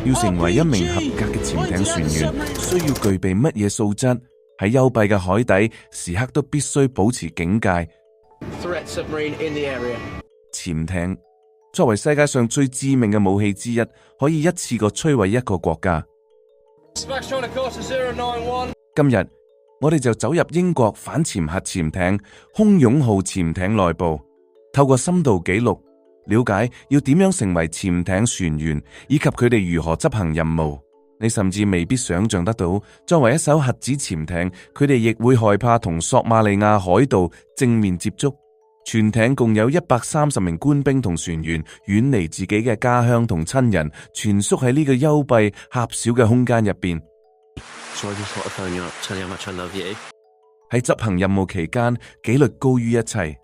要成為一名合格嘅潛艇船員，需要具備乜嘢素質？喺幽閉嘅海底，時刻都必須保持警戒。潛艇作為世界上最致命嘅武器之一，可以一次過摧毀一個國家。今日我哋就走入英國反潛核潛艇洶湧號潛艇內部，透過深度記錄，了解要點樣成為潛艇船員，以及佢哋如何執行任務。你甚至未必想象得到，作為一艘核子潛艇，佢哋亦會害怕同索馬利亞海盜正面接觸。全艇共有130名官兵同船員，遠離自己嘅家鄉同親人，蜷縮喺呢個幽閉狹小嘅空間入邊。喺執行任務期間，紀律高於一切。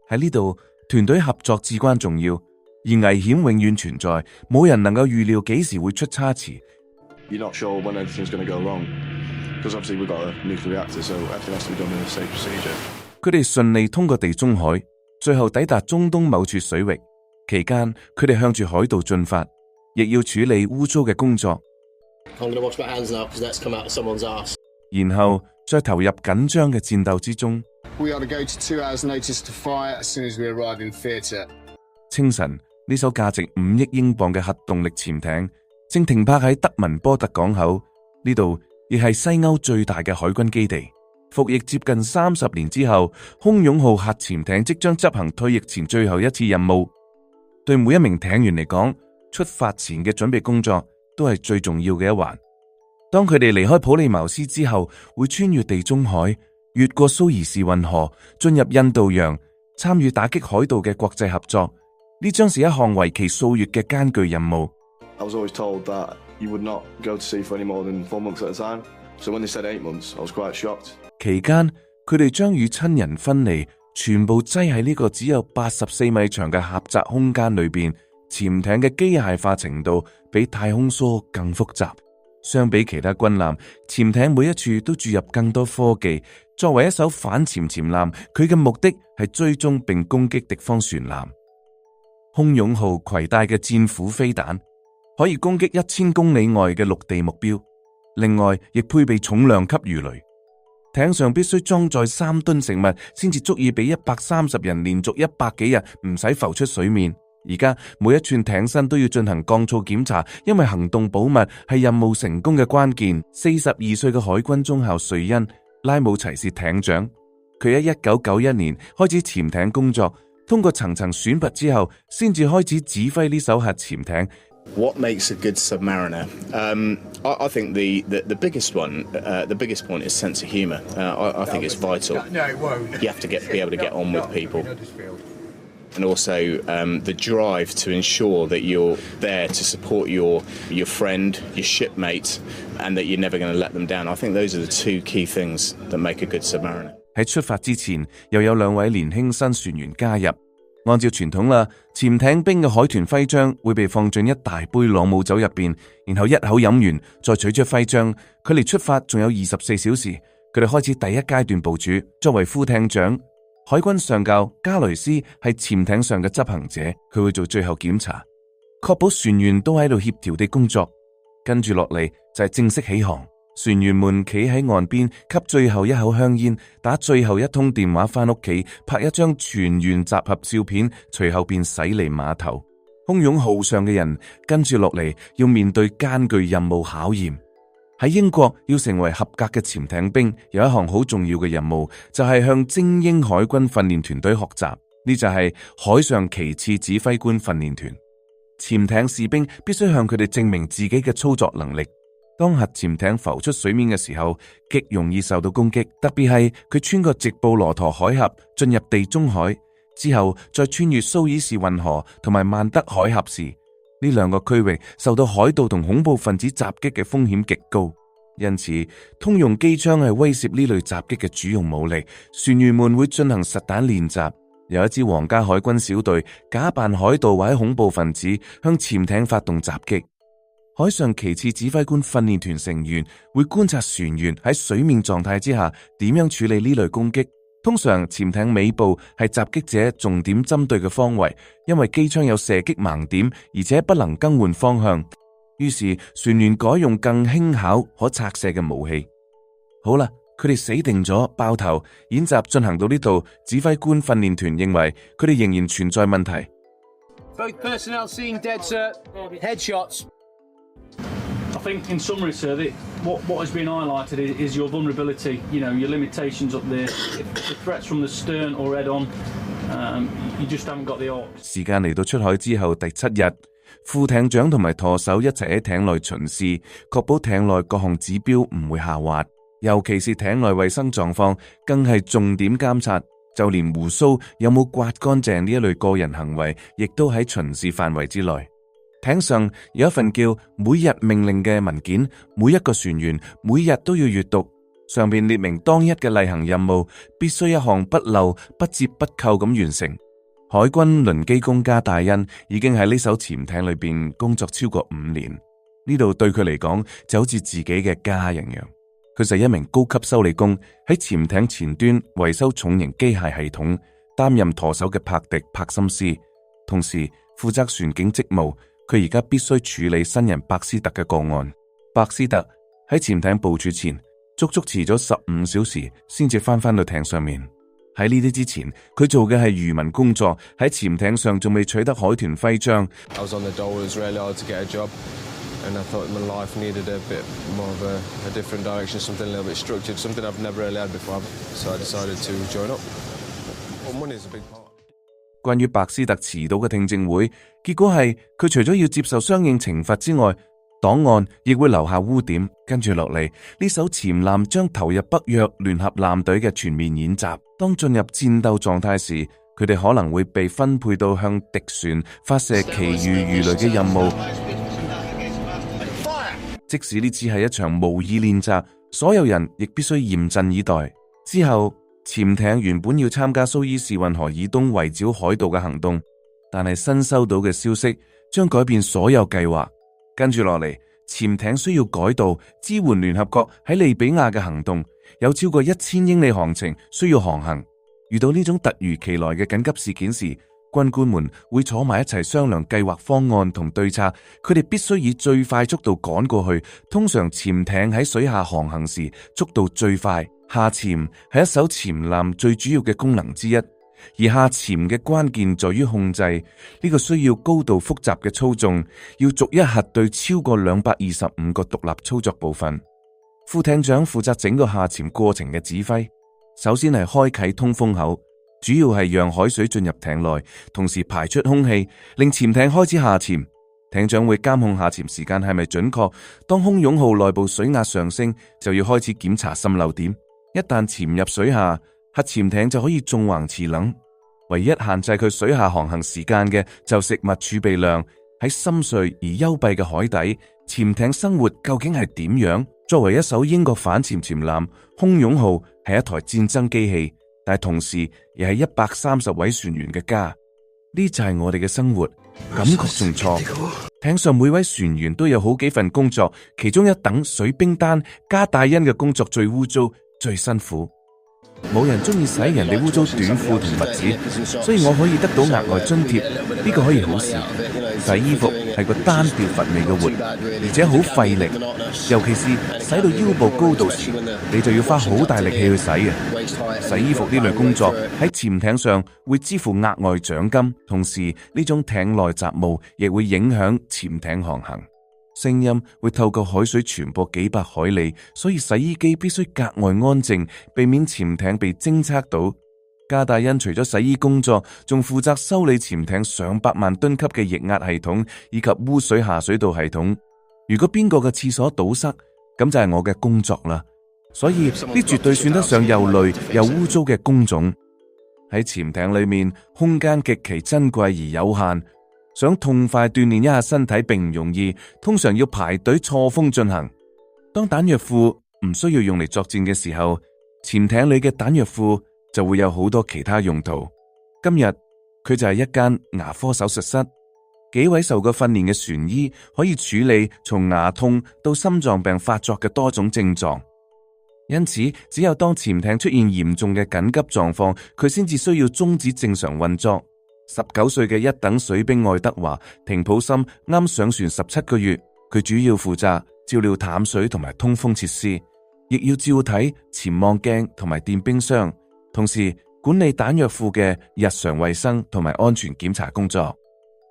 喺呢度，團隊合作至關重要，而危險永遠存在，冇人能夠預料幾時會出差池。佢哋順利通過地中海，最後抵達中東某處水域。期間，佢哋向住海盜進發，亦要處理污糟嘅工作。然後再投入緊張嘅戰鬥之中。清晨，呢艘價值5億英鎊嘅核動力潛艇正停泊喺德文波特港口，呢度亦係西歐最大嘅海軍基地。服役接近30年之後，洶湧號核潛艇即將執行退役前最後一次任務。對每一名艇員嚟講，出發前嘅準備工作都係最重要嘅一環。當佢哋離開普利茅斯之後，會穿越地中海，越過蘇伊士運河，進入印度洋，參與打擊海盜嘅國際合作。呢將是一項為期數月嘅艱巨任務。期間，佢哋將與親人分離，全部擠喺呢個只有84米長嘅狹窄空間裏邊。潛艇嘅機械化程度比太空梭更複雜。相比其他軍艦，潛艇每一處都注入更多科技。作為一艘反潛艦，佢嘅目的係追蹤並攻擊敵方船艦。洶湧號攜帶嘅戰斧飛彈可以攻擊1000公里外嘅陸地目標，另外亦配備重量級魚雷。艇上必須裝載3噸食物，先至足以俾130人連續100幾日唔使浮出水面。而家每一寸艇身都要進行降噪檢查，因為行動保密係任務成功嘅關鍵。42歲嘅海軍中校瑞恩拉姆齊是艇長，佢喺1991年開始潛艇工作，通過層層選拔之後，先至開始指揮呢艘核潛艇。What makes a good submariner? I think the biggest one, the biggest point is sense of humour. I think it's vital. You have to be able to get on with people. And also the drive to ensure that you're there to support your friend, your shipmate, and that you're never going to let them down. I think those are the two key things that make a good submariner. 喺出發之前，又有2位年輕新船員加入。按照傳統啦，潛艇兵嘅海豚徽章會被放進一大杯朗姆酒入邊，然後一口飲完，再取出徽章。距離出發仲有24小時，佢哋開始第一階段部署。作為副艇長，海軍上校加雷斯係潛艇上嘅執行者，佢會做最後檢查，確保船員都喺度協調地工作。跟住落嚟就係正式起航。船員們企喺岸邊，吸最後一口香煙，打最後一通電話返屋企，拍一張全員集合照片，隨後便駛離碼頭。洶湧號上嘅人跟住落嚟要面對艱巨任務考驗。喺英國要成為合格嘅潛艇兵，有一項好重要嘅任務，就係向精英海軍訓練團隊學習。呢就係海上旗幟指揮官訓練團。潛艇士兵必須向佢哋證明自己嘅操作能力。當核潛艇浮出水面嘅時候，極容易受到攻擊，特別係佢穿過直布羅陀海峽進入地中海之後，再穿越蘇伊士運河同埋曼德海峽時，呢2個區域受到海盜同恐怖分子襲擊嘅風險極高，因此通用機槍係威懾呢類襲擊嘅主用武力。船員們會進行實彈練習。有一支皇家海軍小隊假扮海盜或者恐怖分子向潛艇發動襲擊。海上旗幟指揮官訓練團成員會觀察船員喺水面狀態之下點樣處理呢類攻擊，通常潛艇尾部係襲擊者重點針對嘅方位，因為機槍有射擊盲點，而且不能更換方向。於是船員改用更輕巧可拆卸嘅武器。好啦，佢哋死定咗，爆頭。演習進行到呢度，指揮官訓練團認為佢哋仍然存在問題。Both personnel seen dead, sir. Headshots. I think, in summary, sir, what has been highlighted is your vulnerability. Your limitations up there. The threats from the stern or head on, you just haven't got the odds. 時間嚟到出海之後第7日，副艇長同埋舵手一齊喺艇內巡視，確保艇內各項指標唔會下滑，尤其是艇內衛生狀況更係重點監察。就連鬍鬚有冇刮乾淨呢一類個人行為，亦都喺巡視範圍之內。艇上有一份叫每日命令嘅文件，每一個船員每日都要閱讀，上面列明當日嘅例行任務必須一項不漏、不折不扣咁完成。海軍輪機工加戴恩已經喺呢艘潛艇裏邊工作超過5年，呢度對佢嚟講就好似自己嘅家人樣。佢就係一名高級修理工，喺潛艇前端維修重型機械系統，擔任舵手嘅帕迪·帕森斯，同時負責船警職務。佢而家必須處理新人白斯特嘅個案。白斯特喺潛艇部署前足足遲咗15小時先至翻到艇上面。喺呢啲之前，佢做嘅係漁民工作，喺潛艇上仲未取得海豚徽章。I was on the dole, it was really hard to get a job, and I thought my life needed a bit more of a different direction, something a little bit structured, something I've never really had before. So I decided to join up. Well, money is a big part. 關於白斯特遲到嘅聽證會，結果係佢除咗要接受相應懲罰之外，檔案亦會留下污點。跟住落嚟，呢艘潛艦將投入北約聯合艦隊嘅全面演習。當進入戰鬥狀態時，佢哋可能會被分配到向敵船發射其餘魚類嘅任務。即使呢只係一場模擬練習，所有人亦必須嚴陣以待。之後，潛艇原本要參加蘇伊士運河以東圍剿海盜嘅行動，但係新收到嘅消息將改變所有計劃。跟住落嚟，潛艇需要改道支援聯合國喺利比亞嘅行動，有超過1000英里航程需要航行。遇到呢種突如其來嘅緊急事件時，軍官們會坐埋一齊商量計劃方案同對策，佢哋必須以最快速度趕過去。通常潛艇喺水下航行時速度最快，下潛係一艘潛艦最主要嘅功能之一，而下潛嘅關鍵在於控制，呢個需要高度複雜嘅操縱，要逐一核對超過225個獨立操作部分。副艇長負責整個下潛過程嘅指揮，首先係開啟通風口，主要係讓海水進入艇內，同時排出空氣，令潛艇開始下潛。艇長會監控下潛時間係咪準確，當洶湧號內部水壓上升，就要開始檢查滲漏點。一旦潛入水下，核潛艇就可以縱橫馳冷。唯一限制佢水下航行時間嘅就食物儲備量。喺深邃而幽閉嘅海底，潛艇生活究竟係點樣？作為一艘英國反潛潛艦，洶湧號係一台戰爭機器，但係同時亦係130位船員嘅家。呢就係我哋嘅生活，感覺仲錯。艇上每位船員都有好幾份工作，其中一等水兵丹加戴恩嘅工作最污糟、最辛苦。冇人中意洗人哋污糟短褲同襪子，所以我可以得到額外津貼，呢個可以好事。洗衣服係個單調乏味嘅活，而且好費力，尤其是洗到腰部高度時，你就要花好大力氣去洗嘅。洗衣服呢類工作喺潛艇上會支付額外獎金，同時呢種艇內雜務亦會影響潛艇航行。聲音會透過海水傳播幾百海里，所以洗衣機必須格外安靜，避免潛艇被偵測到。加戴恩除咗洗衣工作，仲負責修理潛艇上百萬噸級嘅液壓系統以及污水下水道系統。如果邊個嘅廁所堵塞，咁就係我嘅工作啦。所以呢絕對算得上又累又污糟嘅工種。喺潛艇裏面，空間極其珍貴而有限。想痛快鍛煉一下身體並唔容易，通常要排隊錯峰進行。當彈藥庫唔需要用嚟作戰嘅時候，潛艇裏嘅彈藥庫就會有好多其他用途。今日佢就係一間牙科手術室，幾位受過訓練嘅船醫可以處理從牙痛到心臟病發作嘅多種症狀。因此只有當潛艇出現嚴重嘅緊急狀況，佢先至需要終止正常運作。19歲嘅一等水兵愛德華廷普森啱上船17個月，佢主要負責照料淡水同埋通風設施，亦要照睇潛望鏡同埋電冰箱，同時管理彈藥庫嘅日常衛生同埋安全檢查工作。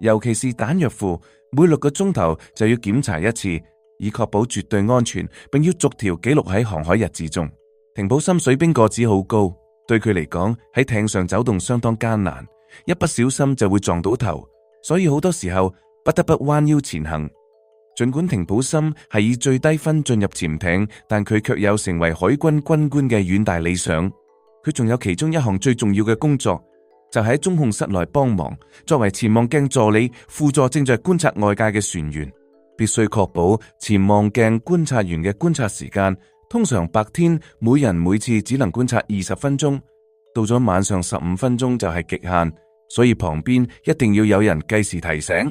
尤其是彈藥庫，每6個鐘頭就要檢查一次，以確保絕對安全，並要逐條記錄喺航海日誌中。廷普森水兵個子好高，對佢嚟講喺艇上走動相當艱難，一不小心就會撞到頭，所以好多時候不得不彎腰前行。儘管廷普森係以最低分進入潛艇，但佢卻有成為海軍軍官嘅遠大理想。佢仲有其中一項最重要嘅工作，就喺中控室內幫忙，作為潛望鏡助理，輔助正在觀察外界嘅船員。必須確保潛望鏡觀察員嘅觀察時間，通常白天每人每次只能觀察20分鐘，到咗晚上15分鐘就係極限，所以旁邊一定要有人計時提醒。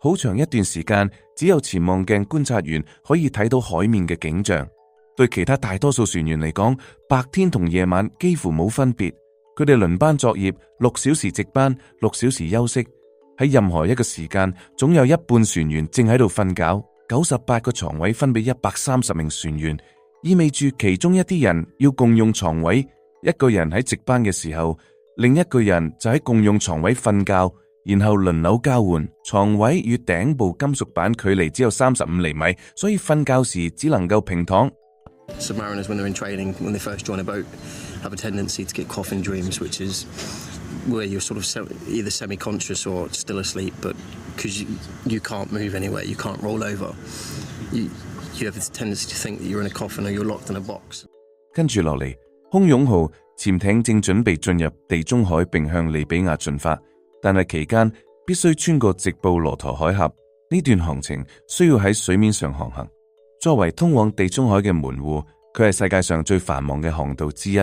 好長一段時間，只有潛望鏡觀察員可以睇到海面嘅景象。對其他大多數船員嚟講，白天同夜晚幾乎冇分別。佢哋輪班作業，6小時值班，6小時休息。喺任何一個時間，總有一半船員正喺度瞓覺。98個床位分俾130名船員，意味住其中一啲人要共用床位。一個人喺值班嘅時候，另一個人就喺共用床位瞓覺，然後輪流交換。床位與頂部金屬板距離只有35厘米，所以瞓覺時只能夠平躺。Submariners, when they're in training, when they first join a boat, have a tendency to get coffin dreams, which is where you're sort of either semi-conscious or still asleep, but because you can't move anywhere, you can't roll over, you have this tendency to think that you're in a coffin or you're locked in a box. 跟住落嚟，空勇號潛艇正準備進入地中海並向利比亞進發，但係期間必須穿過直布羅陀海峽。呢段航程需要喺水面上航行。作為通往地中海嘅門戶，佢係世界上最繁忙嘅航道之一。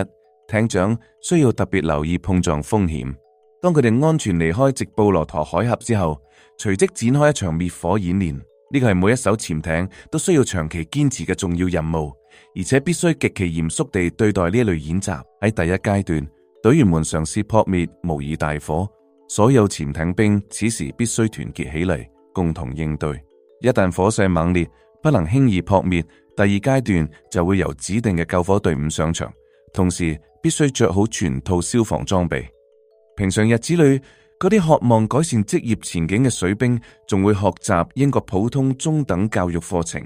艇長需要特別留意碰撞風險。當佢哋安全離開直布羅陀海峽之後，隨即展開一場滅火演練。呢個係每一艘潛艇都需要長期堅持嘅重要任務，而且必須極其嚴肅地對待呢一類演習。喺第一階段，隊員們嘗試撲滅模擬大火，所有潛艇兵此時必須團結起嚟，共同應對。一旦火勢猛烈，不能輕易撲滅，第二階段就會由指定嘅救火隊伍上場，同時必須着好全套消防裝備。平常日子裏，嗰啲渴望改善職業前景嘅水兵仲會學習英國普通中等教育課程。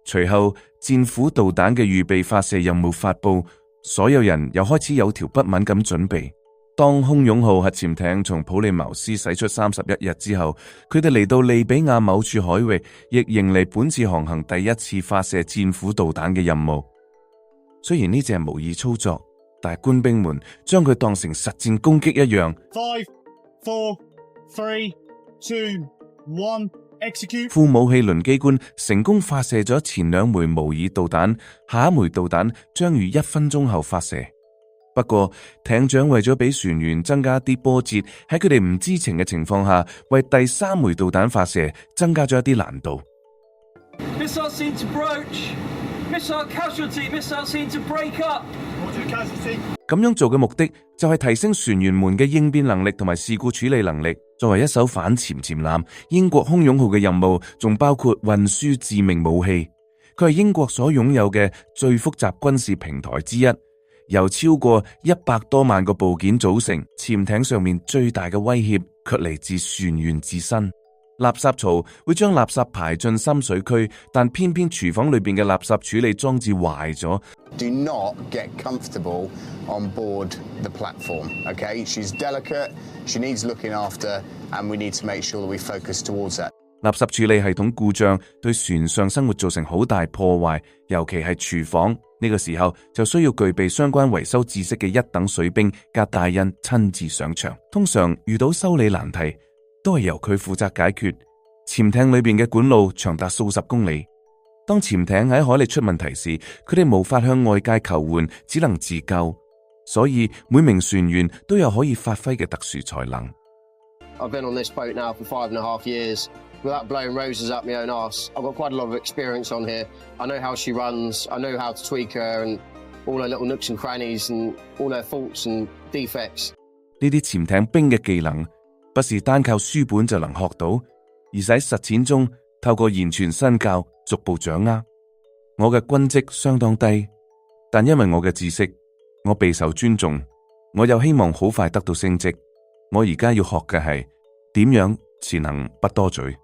隨後戰斧導彈嘅預備發射任務發佈，所有人又開始有條不紊咁準備。當空勇號核潛艇從普利茅斯駛出31日之後，佢哋嚟到利比亞某處海域，亦迎嚟本次航行第一次發射戰斧導彈嘅任務。雖然呢只係模擬操作，但係官兵們將佢當成實戰攻擊一樣。5, 4, 3, 2, 1, execute。副武器輪機官成功發射咗前2枚模擬導彈，下一枚導彈將於1分鐘後發射。不過，艇長為咗俾船員增加啲波折，喺佢哋唔知情嘅情況下，為第3枚導彈發射增加咗一啲難度。Missile seen to broach. Missile casualty. Missile seen to break up. 咁樣做嘅目的就係提升船員們嘅應變能力同埋事故處理能力。作為一艘反潛潛艦，英國空勇號嘅任務仲包括運輸致命武器。佢係英國所擁有嘅最複雜軍事平台之一。由超過100多萬個部件組成，潛艇上面最大嘅威脅卻嚟自船員自身。垃圾槽會將垃圾排進深水區，但偏偏廚房裏邊嘅垃圾處理裝置壞咗。Do not get comfortable on board the platform, okay? She's delicate, she needs looking after, and we need to make sure that we focus towards that. 垃圾處理系統故障對船上生活造成好大破壞，尤其係廚房。呢個時候就需要具備相關維修知識嘅一等水兵格戴恩親自上場。通常遇到修理難題，都係由佢負責解決。潛艇裏邊嘅管路長達數十公里，當潛艇喺海裡出問題時，佢哋無法向外界求援，只能自救。所以每名船員都有可以發揮嘅特殊才能。I've been on this boat now for 5.5 years. Without blowing roses up my own arse, I've got quite a lot of experience on here. I know how she runs, I know how to tweak her, and all her little nooks and crannies and all her faults and defects. 呢啲潛艇兵嘅技能，不是單靠書本就能學到，而是喺實踐中透過言傳身教逐步掌握。我嘅軍職相當低，但因為我嘅知識，我備受尊重，我又希望好快得到升職。我而家要學嘅係點樣才能不多嘴。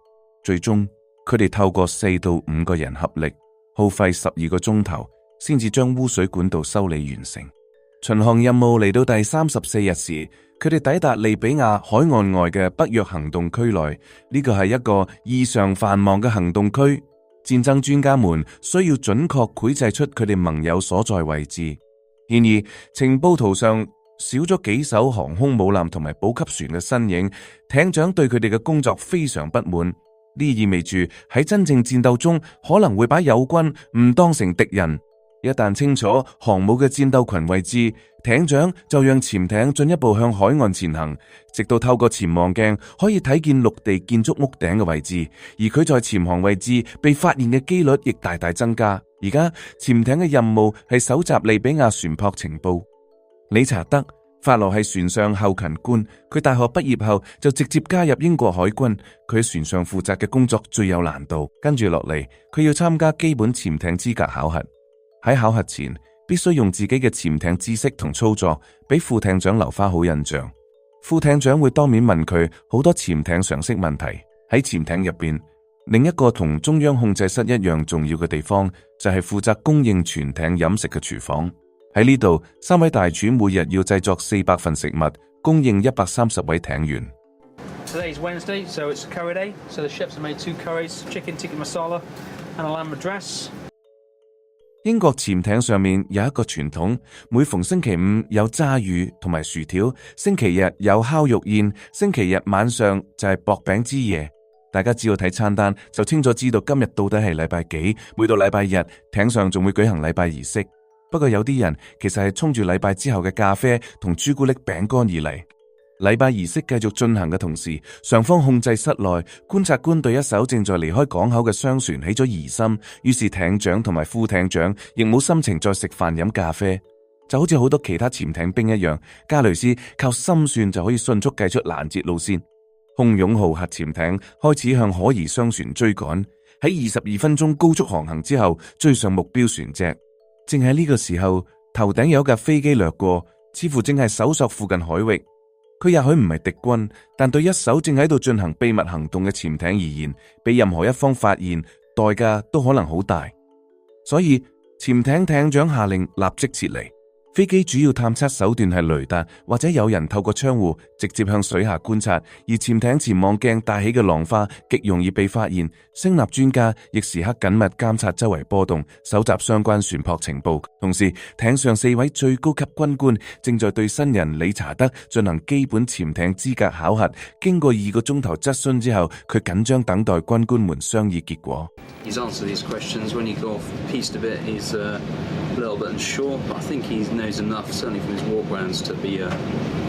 最終佢哋透過4到5個人合力，耗費12個鐘頭，先至將污水管道修理完成。巡航任務嚟到第34日時，佢哋抵達利比亞海岸外嘅北約行動區內。呢個係一個異常繁忙嘅行動區，戰爭專家們需要準確繪製出佢哋盟友所在位置。然而，情報圖上少咗幾艘航空母艦同埋補給船嘅身影，艇長對佢哋嘅工作非常不滿。呢意味住喺真正戰鬥中可能會把友軍唔當成敵人。一旦清楚航母嘅戰鬥群位置，艇長就讓潛艇進一步向海岸前行，直到透過潛望鏡可以睇見陸地建築屋頂嘅位置，而佢在潛航位置被發現嘅機率亦大大增加。而家潛艇嘅任務係搜集利比亞船舶情報。理查德·法羅係船上後勤官，佢大學畢業後就直接加入英國海軍。佢喺船上負責嘅工作最有難度。跟住落嚟，佢要參加基本潛艇資格考核。喺考核前，必須用自己嘅潛艇知識同操作，俾副艇長留返好印象。副艇長會當面問佢好多潛艇常識問題。喺潛艇入邊，另一個同中央控制室一樣重要嘅地方，就係負責供應全艇飲食嘅廚房。喺呢度，3位大廚每日要製作400份食物，供應130位艇員。Today's Wednesday, so it's curry day. So the chefs have made 2 curries, chicken tikka masala and a lamb madras. 英國潛艇上面有一個傳統，每逢星期5有炸魚同埋薯條，星期日有烤肉宴，星期日晚上就係薄餅之夜。大家只要睇餐單就清楚知道今日到底係禮拜幾。每到禮拜日，艇上仲會舉行禮拜儀式。不過有啲人其實係沖住禮拜之後嘅咖啡同朱古力餅乾而嚟。禮拜儀式繼續進行嘅同時，上方控制室內，觀察官對一艘正在離開港口嘅商船起咗疑心，於是艇長同埋副艇長亦冇心情再食飯飲咖啡。就好似好多其他潛艇兵一樣，加雷斯靠心算就可以迅速計出攔截路線。洶湧號核潛艇開始向可疑商船追趕，喺22分鐘高速航行之後追上目標船隻。正喺呢個時候，頭頂有架飛機掠過，似乎正係搜索附近海域。佢也許唔係敵軍，但對一艘正喺度進行秘密行動嘅潛艇而言，被任何一方發現，代價都可能好大。所以潛艇艇長下令立即撤離。飛機主要探測手段係雷達，或者有人透過窗戶直接向水下觀察，而潛艇潛望鏡帶起嘅浪花極容易被發現。聲納專家亦時刻緊密監察周圍波動，搜集相關船舶情報。同時，艇上4位最高級軍官正在對新人理查德進行基本潛艇資格考核。經過2個鐘頭質詢之後，佢緊張等待軍官們商議結果。He's answered these questions. When he got off pieced a bit, he's a little bit unsure, but I think he knows enough, certainly from his walk rounds, to be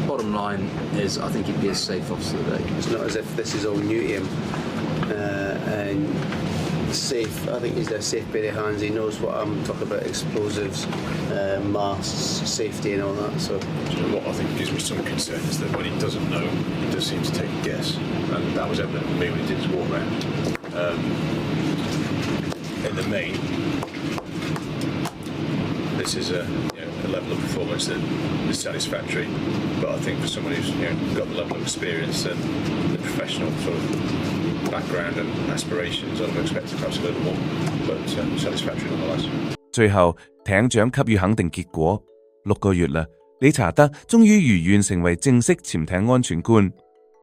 bottom line is I think he'd be a safe officer today. It's not as if this is all new to him. And safe, I think he's a safe pair of hands. He knows what I'm talking about: explosives, masts, safety, and all that. So, what I think gives me some concern is that when he doesn't know, he does seem to take a guess, and that was evident to me when he did his walk round. In the main, this is a level of performance that is satisfactory. But I think for someone who's got the level of experience and the professional sort of background and aspirations, I'd have expected perhaps a little more, but satisfactory nonetheless. 最後，艇長給予肯定結果。6個月啦，理查德終於如願成為正式潛艇安全官。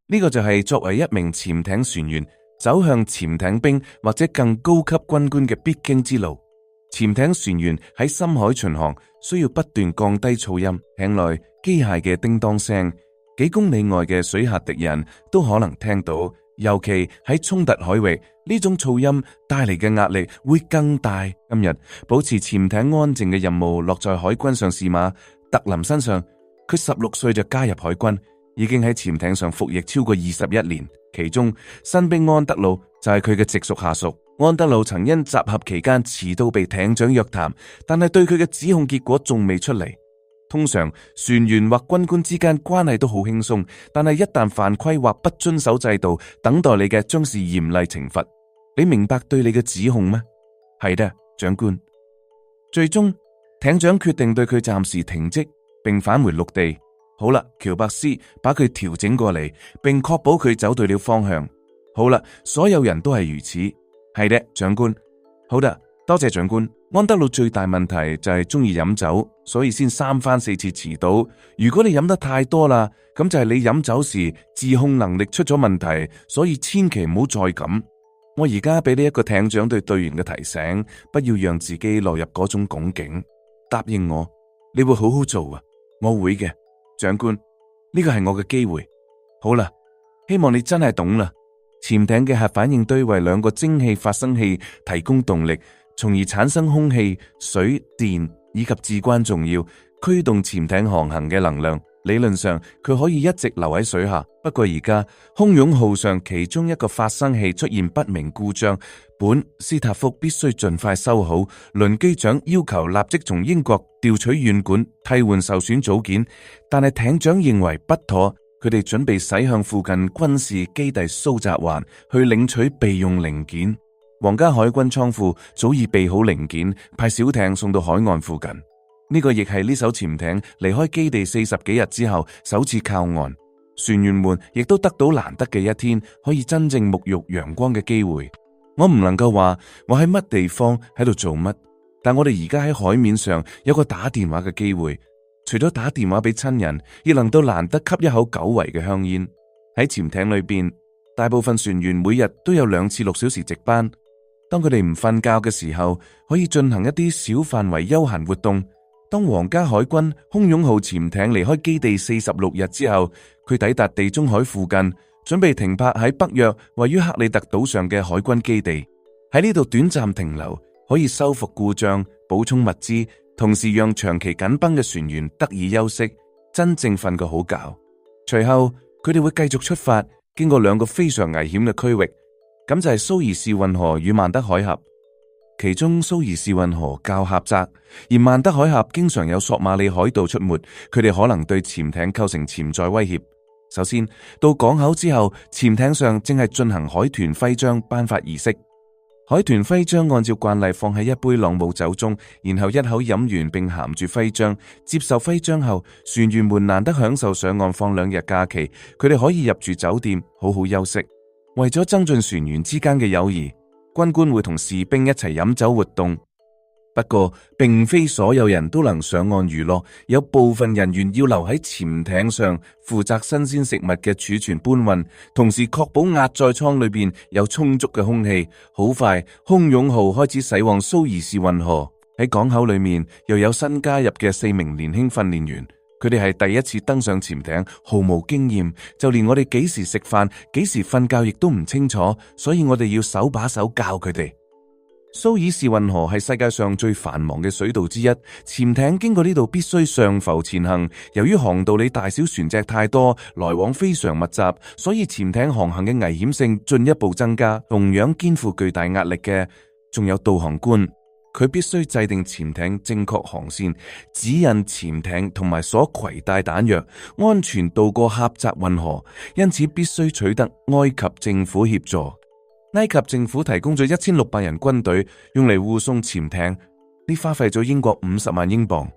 呢個就係作為一名潛艇船員走向潛艇兵或者更高級軍官嘅必經之路。潛艇船員喺深海巡航，需要不斷降低噪音，艇內機械嘅叮當聲，幾公里外嘅水下敵人都可能聽到。尤其喺衝突海域，呢種噪音帶嚟嘅壓力會更大。今日保持潛艇安靜嘅任務落在海軍上士馬特林身上。佢16歲就加入海軍，已經喺潛艇上服役超過21年。其中新兵安德魯就係佢嘅直屬下屬。安德魯曾因集合期間遲到被艇長約談，但係對佢嘅指控結果仲未出嚟。通常船員或軍官之間關係都好輕鬆，但係一旦犯規或不遵守制度，等待你嘅將是嚴厲懲罰。你明白對你嘅指控嗎？係的，長官。最終艇長決定對佢暫時停職，並返回陸地。好啦，喬伯斯把佢調整過嚟，並確保佢走對了方向。好啦，所有人都係如此。係的，長官。好的，多謝長官。安德魯最大問題就係中意飲酒，所以先3番4次遲到。如果你飲得太多啦，咁就係你飲酒時自控能力出咗問題，所以千祈唔好再咁。我而家俾你一個艇長對隊員嘅提醒，不要讓自己落入嗰種窘境。答應我，你會好好做啊！我會嘅，長官。呢個係我嘅機會。好啦，希望你真係懂啦。潛艇嘅核反應堆為2個蒸汽發生器提供動力，從而產生空氣、水、電以及至關重要驅動潛艇航行嘅能量。理論上佢可以一直留喺水下，不過而家洶湧號上其中一個發生器出現不明故障，本斯塔福必須盡快修好。輪機長要求立即從英國調取軟管替換受損組件，但係艇長認為不妥。佢哋準備駛向附近軍事基地蘇澤環去領取備用零件。皇家海軍倉庫早已備好零件，派小艇送到海岸附近。呢個亦係呢艘潛艇離開基地40幾日之後首次靠岸。船員們亦都得到難得嘅一天，可以真正沐浴陽光嘅機會。我唔能夠話我喺乜地方喺度做乜，但我哋而家喺海面上有個打電話嘅機會。除咗打電話俾親人，亦能到難得吸一口久違嘅香煙。喺潛艇裏邊，大部分船員每日都有2次6小時值班。當佢哋唔瞓覺嘅時候，可以進行一啲小範圍休閒活動。當皇家海軍洶湧號潛艇離開基地46日之後，佢抵達地中海附近，準備停泊喺北約位於克里特島上嘅海軍基地。喺呢度短暫停留，可以修復故障、補充物資，同時讓長期緊繃嘅船員得以休息，真正瞓個好覺。隨後佢哋會繼續出發，經過2個非常危險嘅區域，咁就係蘇伊士運河與曼德海峽。其中蘇伊士運河較狹窄，而曼德海峽經常有索馬里海盜出沒，佢哋可能對潛艇構成潛在威脅。首先到港口之後，潛艇上正係進行海豚徽章頒發儀式。海豚徽章按照慣例放喺一杯朗姆酒中，然後一口飲完並含住徽章。接受徽章後，船員們難得享受上岸放2日假期，佢哋可以入住酒店好好休息。為咗增進船員之間嘅友誼，軍官會同士兵一齊飲酒活動。不過並非所有人都能上岸娛樂，有部分人員要留喺潛艇上負責新鮮食物嘅儲存搬運，同時確保壓載艙裏邊有充足嘅空氣。好快洶湧號開始駛往蘇伊士運河。喺港口裏面又有新加入嘅4名年輕訓練員，佢哋係第一次登上潛艇，毫無經驗，就連我哋幾時食飯幾時瞓覺亦都唔清楚，所以我哋要手把手教佢哋。蘇伊士運河係世界上最繁忙嘅水道之一，潛艇經過呢度必須上浮前行。由於航道裏大小船隻太多，來往非常密集，所以潛艇航行嘅危險性進一步增加。同樣肩負巨大壓力嘅仲有導航官，佢必須制定潛艇正確航線，指引潛艇同埋所攜帶彈藥，安全渡過狹窄運河，因此必須取得埃及政府協助。埃及政府提供咗1600人軍隊用嚟護送潛艇，呢花費咗英國50萬英鎊。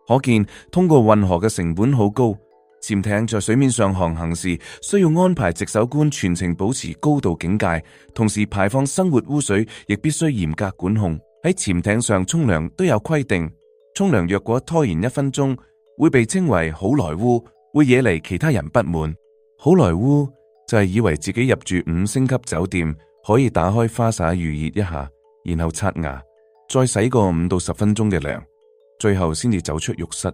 可見通過運河嘅成本好高。潛艇在水面上航行時，需要安排值守官全程保持高度警戒，同時排放生活污水亦必須嚴格管控。喺潛艇上沖涼都有規定，沖涼若果拖延1分鐘，會被稱為好萊塢，會惹嚟其他人不滿。好萊塢就係以為自己入住5星級酒店，可以打開花灑預熱一下，然後刷牙，再洗個5到10分鐘嘅涼，最後先至走出浴室。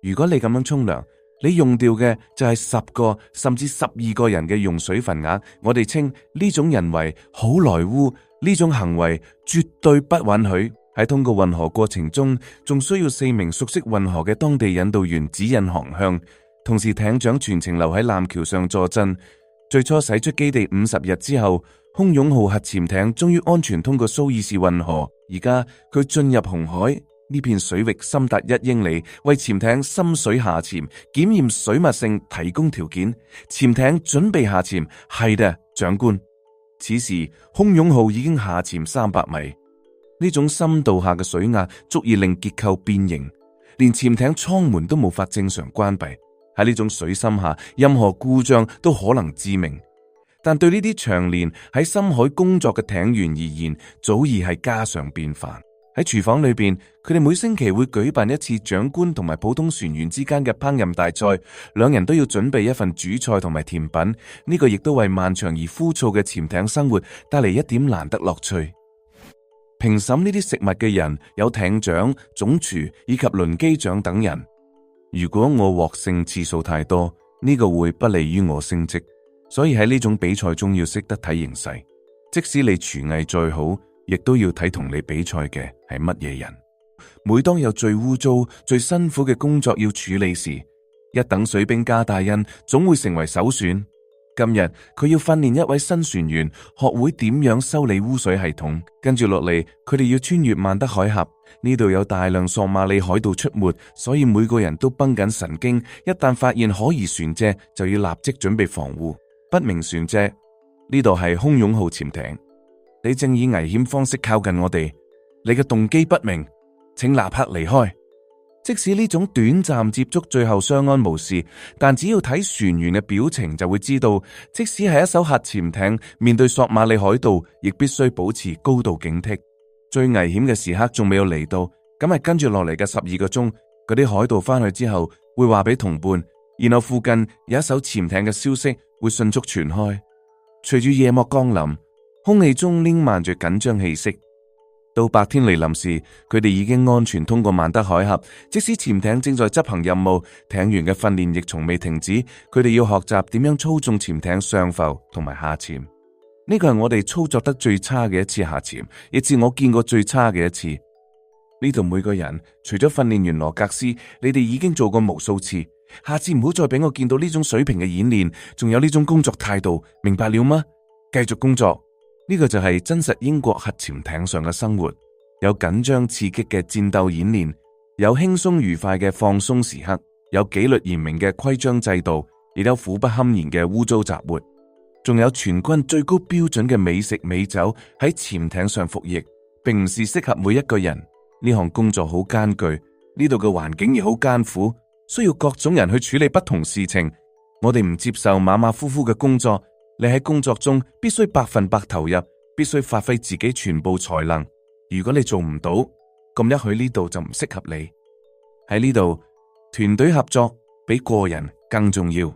如果你咁樣沖涼，你用掉嘅就係10個甚至12個人嘅用水份額。我哋稱呢種人為好萊塢，呢種行為絕對不允許。喺通過運河過程中，仲需要4名熟悉運河嘅當地引導員指引航向，同時艇長全程留喺艦橋上坐鎮。最初駛出基地50日之後，空勇號核潛艇終於安全通過蘇伊士運河，而家佢進入紅海，呢片水域深達1英里，為潛艇深水下潛檢驗水密性提供條件。潛艇準備下潛，係的，長官。此時空勇號已經下潛300米，呢種深度下嘅水壓足以令結構變形，連潛艇艙門都無法正常關閉。喺呢種水深下，任何故障都可能致命。但對呢啲長年喺深海工作嘅艇員而言，早已係家常便飯。喺廚房裏邊，佢哋每星期會舉辦一次長官同埋普通船員之間嘅烹飪大賽，兩人都要準備一份主菜同埋甜品。呢個亦都為漫長而枯燥嘅潛艇生活帶嚟一點難得樂趣。評審呢啲食物嘅人有艇長、總廚以及輪機長等人。如果我獲勝次數太多，呢個會不利於我升職，所以喺呢種比賽中要識得睇形勢。即使你廚藝再好，亦都要睇同你比賽嘅係乜嘢人。每當有最污糟、最辛苦嘅工作要處理時，一等水兵加大恩總會成為首選。今日佢要訓練一位新船員，學會點樣修理污水系統。跟住落嚟，佢哋要穿越曼德海峽，呢度有大量索馬里海盜出沒，所以每個人都繃緊神經。一旦發現可疑船隻，就要立即準備防護。不明船隻，呢度係空勇號潛艇。你正以危險方式靠近我哋，你嘅動機不明，請立刻離開。即使呢種短暫接觸最後相安無事，但只要睇船員嘅表情就會知道，即使係一艘核潛艇，面對索馬里海盜，亦必須保持高度警惕。最危險嘅時刻仲未有嚟到，咁係跟住落嚟嘅12個鐘，嗰啲海盜翻去之後會話俾同伴，然後附近有一艘潛艇嘅消息會迅速傳開。隨住夜幕降臨，空氣中瀰漫着緊張氣息。到白天嚟臨時，佢哋已經安全通過曼德海峽。即使潛艇正在執行任務，艇員嘅訓練亦從未停止。佢哋要學習點樣操縱潛艇上浮同埋下潛。呢個係我哋操作得最差嘅一次下潛，亦是我見過最差嘅一次。呢度每個人，除咗訓練員羅格斯，你哋已經做過無數次。下次唔好再俾我見到呢種水平嘅演練，仲有呢種工作態度，明白了嗎？繼續工作。呢個就係真實英國核潛艇上嘅生活，有緊張刺激嘅戰鬥演練，有輕鬆愉快嘅放鬆時刻，有紀律嚴明嘅規章制度，亦有苦不堪言嘅污糟雜活，仲有全軍最高標準嘅美食美酒喺潛艇上服役，並唔是適合每一個人。呢項工作好艱巨，呢度嘅環境亦好艱苦，需要各種人去處理不同事情。我哋唔接受馬馬虎虎嘅工作。你喺工作中必須100%投入，必須發揮自己全部才能。如果你做唔到，咁一去呢度就唔適合你。喺呢度，團隊合作比個人更重要。